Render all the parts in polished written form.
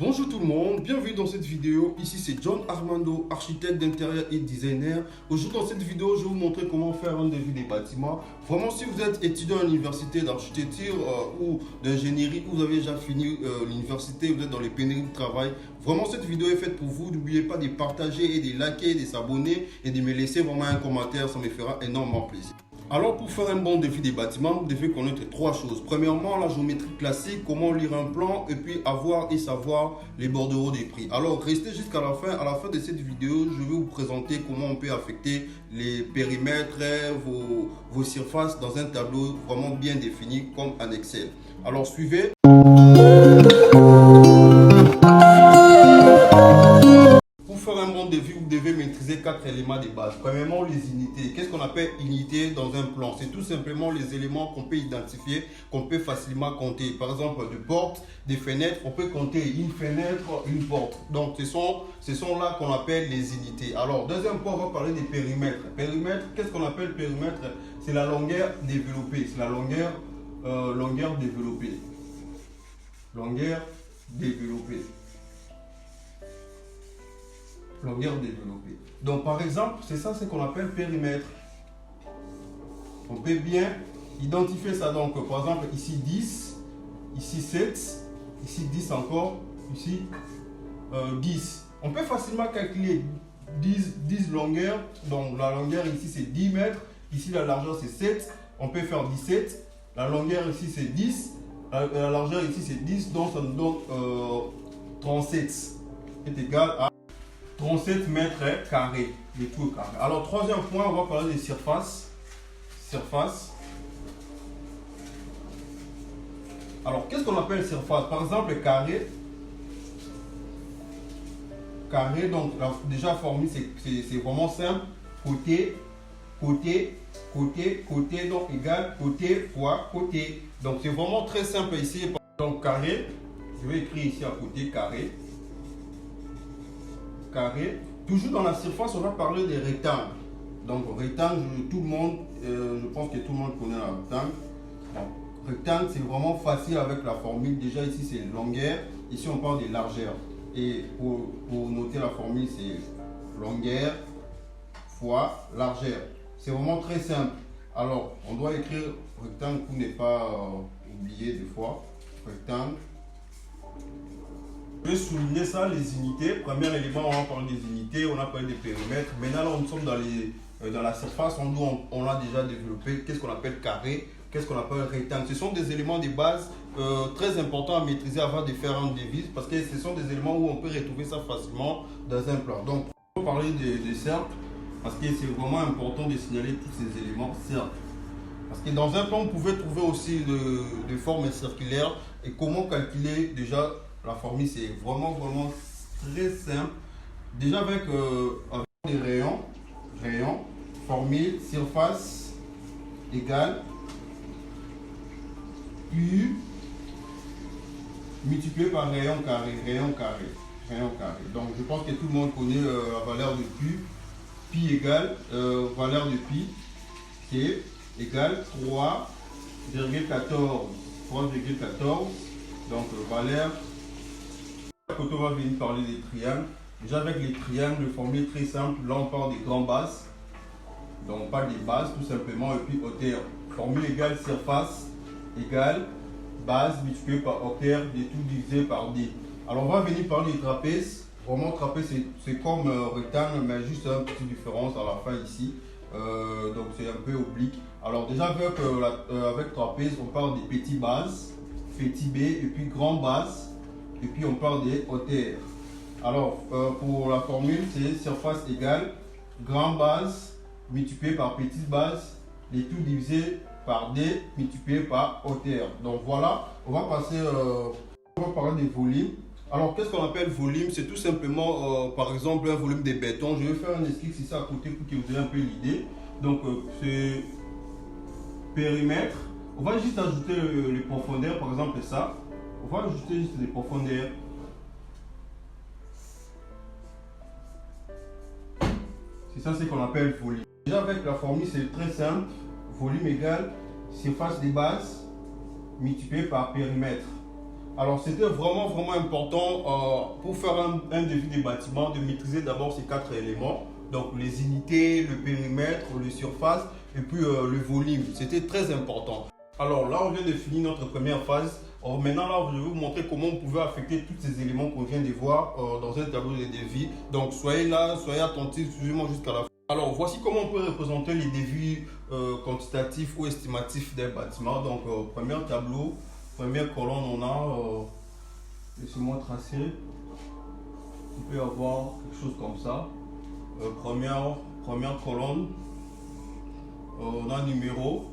Bonjour tout le monde, bienvenue dans cette vidéo. Ici c'est John Armando, architecte d'intérieur et designer. Aujourd'hui dans cette vidéo, je vais vous montrer comment faire un devis des bâtiments. Vraiment, si vous êtes étudiant à l'université d'architecture ou d'ingénierie, vous avez déjà fini l'université, vous êtes dans les pénuries de travail, vraiment cette vidéo est faite pour vous. N'oubliez pas de partager et de liker, de s'abonner et de me laisser vraiment un commentaire, ça me fera énormément plaisir. Alors pour faire un bon devis des bâtiments, vous devez connaître trois choses. Premièrement, la géométrie classique, comment lire un plan et puis avoir et savoir les bordereaux des prix. Alors restez jusqu'à la fin. À la fin de cette vidéo, je vais vous présenter comment on peut affecter les périmètres, vos surfaces dans un tableau vraiment bien défini comme un Excel. Alors suivez. Vous devez maîtriser 4 éléments de base. Premièrement, les unités. Qu'est-ce qu'on appelle unité dans un plan? C'est tout simplement les éléments qu'on peut identifier, qu'on peut facilement compter. Par exemple, des portes, des fenêtres, on peut compter une fenêtre, une porte. Donc, ce sont là qu'on appelle les unités. Alors, deuxième point, on va parler des périmètres. Périmètre, qu'est-ce qu'on appelle périmètre? C'est la longueur développée. C'est la longueur développée. Longueur développée. Longueur développée. Donc par exemple, c'est ça ce qu'on appelle périmètre. On peut bien identifier ça. Donc par exemple, ici 10, ici 7, ici 10 encore, ici 10. On peut facilement calculer 10 longueurs. Donc la longueur ici c'est 10 mètres, ici la largeur c'est 7. On peut faire 17. La longueur ici c'est 10, la largeur ici c'est 10, donc ça nous donne 37 est égal à 37 mètres carrés, le tout carré. Alors, troisième point, on va parler des surfaces. Surface. Alors, qu'est-ce qu'on appelle surface? Par exemple, carré. Carré, donc, déjà formule, c'est vraiment simple. Côté, côté, côté, côté, donc égal côté fois côté. Donc, c'est vraiment très simple ici. Donc, carré, je vais écrire ici à côté, carré. Carré. Toujours dans la surface, on va parler des rectangles. Donc rectangle, tout le monde, je pense que tout le monde connaît la rectangle. Donc, rectangle, c'est vraiment facile avec la formule. Déjà ici, c'est longueur. Ici, on parle de largeur. Et pour noter la formule, c'est longueur fois largeur. C'est vraiment très simple. Alors, on doit écrire rectangle pour ne pas oublier des fois. Rectangle. Je vais souligner ça, les unités. Premier élément, on va parler des unités, on a parlé des périmètres. Maintenant, là, nous sommes dans la surface, on a déjà développé qu'est-ce qu'on appelle carré, qu'est-ce qu'on appelle rectangle. Ce sont des éléments de base très importants à maîtriser avant de faire un devis parce que ce sont des éléments où on peut retrouver ça facilement dans un plan. Donc, on va parler des cercles parce que c'est vraiment important de signaler tous ces éléments cercles. Parce que dans un plan, vous pouvez trouver aussi des formes circulaires et comment calculer déjà. La formule, c'est vraiment très simple. Déjà avec des rayons, formule, surface égale U multiplié par rayon carré. Donc je pense que tout le monde connaît la valeur de Q. Pi égale, valeur de Pi, c'est égale 3,14. Donc valeur. Quand on va venir parler des triangles, déjà avec les triangles, le formule est très simple. Là, on parle des grands bases. Donc, on parle des bases tout simplement et puis hauteur. Formule égale surface égale base multiplié par hauteur de tout divisé par d. Alors, on va venir parler des trapèzes. Vraiment, trapèze, c'est comme rectangle, mais juste une petite différence à la fin ici. Donc, c'est un peu oblique. Alors, déjà avec trapèze, on parle des petits bases, petit b et puis grand base. Et puis on parle des hauteurs. Alors pour la formule, c'est surface égale grand base multiplié par petite base, les tout divisé par d multiplié par hauteur. Donc voilà, on va parler des volumes. Alors qu'est-ce qu'on appelle volume? C'est tout simplement par exemple un volume de béton. Je vais faire un esquisse ici à côté pour que vous ayez un peu l'idée. Donc c'est périmètre. On va juste ajouter les profondeurs, par exemple ça. On va ajouter juste les profondeurs. C'est ça ce qu'on appelle volume. Déjà avec la formule, c'est très simple. Volume égale surface des bases multiplié par périmètre. Alors c'était vraiment important pour faire un devis des bâtiments de maîtriser d'abord ces 4 éléments. Donc les unités, le périmètre, les surfaces et puis le volume. C'était très important. Alors là, on vient de finir notre première phase. Maintenant, là, je vais vous montrer comment on pouvait affecter tous ces éléments qu'on vient de voir dans un tableau de devis. Donc soyez là, soyez attentifs, suivez-moi jusqu'à la fin. Alors voici comment on peut représenter les devis quantitatifs ou estimatifs d'un bâtiment. Donc premier tableau, première colonne, on a, laissez-moi tracer, on peut avoir quelque chose comme ça. Première colonne, on a numéro,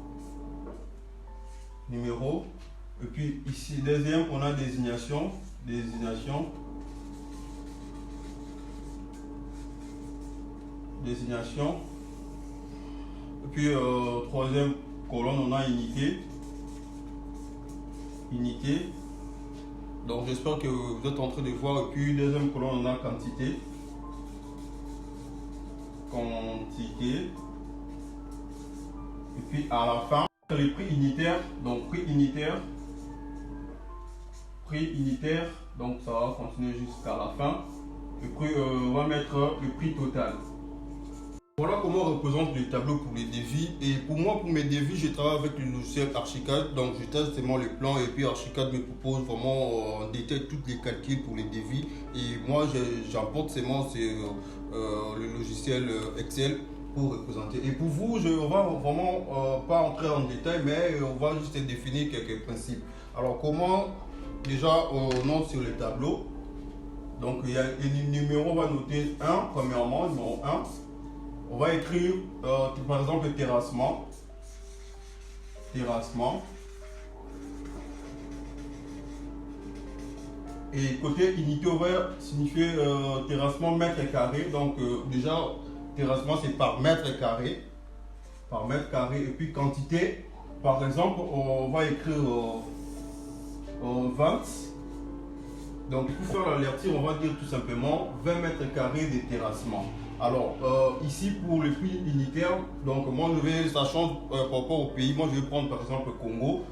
et puis ici deuxième on a désignation, et puis troisième colonne on a unité. Donc j'espère que vous êtes en train de voir. Et puis deuxième colonne on a quantité, et puis à la fin les prix unitaires. Donc prix unitaire, donc ça va continuer jusqu'à la fin. Et puis on va mettre le prix total. Voilà comment on représente les tableaux pour les devis. Et pour moi, pour mes devis, je travaille avec le logiciel Archicad. Donc je teste seulement les plans et puis Archicad me propose vraiment en détail tous les calculs pour les devis. Et moi, j'emporte seulement le logiciel Excel pour représenter. Et pour vous, on va vraiment pas entrer en détail, mais on va juste définir quelques principes. Alors comment? Déjà, on note sur les tableaux. Donc il y a les numéros, on va noter 1, premièrement, numéro 1. On va écrire par exemple terrassement. Et côté unité, on va signifier terrassement mètre carré. Donc déjà, terrassement c'est par mètre carré. Et puis quantité, par exemple, on va écrire 20. Donc pour faire l'alertir, on va dire tout simplement 20 mètres carrés de terrassement. Alors ici pour le prix unitaire, donc moi je vais, sachant par rapport au pays, moi je vais prendre par exemple le Congo.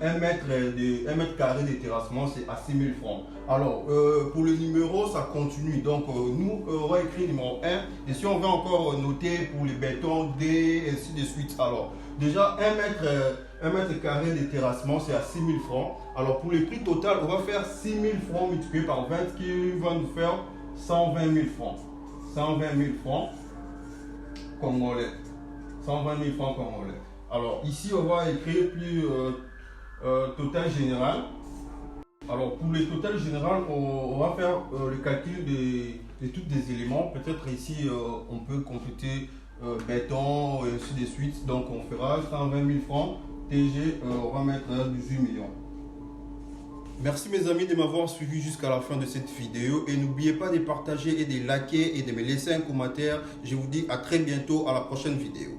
1 mètre carré de terrassement c'est à 6 000 francs. Alors pour le numéro ça continue, donc nous on va écrire numéro 1 et si on veut encore noter pour les bétons D et ainsi de suite. Alors déjà 1 mètre carré de terrassement c'est à 6 000 francs. Alors pour le prix total on va faire 6 000 francs multiplié par 20 qui va nous faire 120 000 francs. 120 000 francs congolais. Alors ici on va écrire plus total général. Alors pour le total général, on va faire le calcul de tous les éléments. Peut-être ici on peut compléter béton et ainsi de suite. Donc on fera 120 000 francs TG, on va mettre 18 millions. Merci mes amis de m'avoir suivi jusqu'à la fin de cette vidéo et n'oubliez pas de partager et de liker et de me laisser un commentaire. Je vous dis à très bientôt à la prochaine vidéo.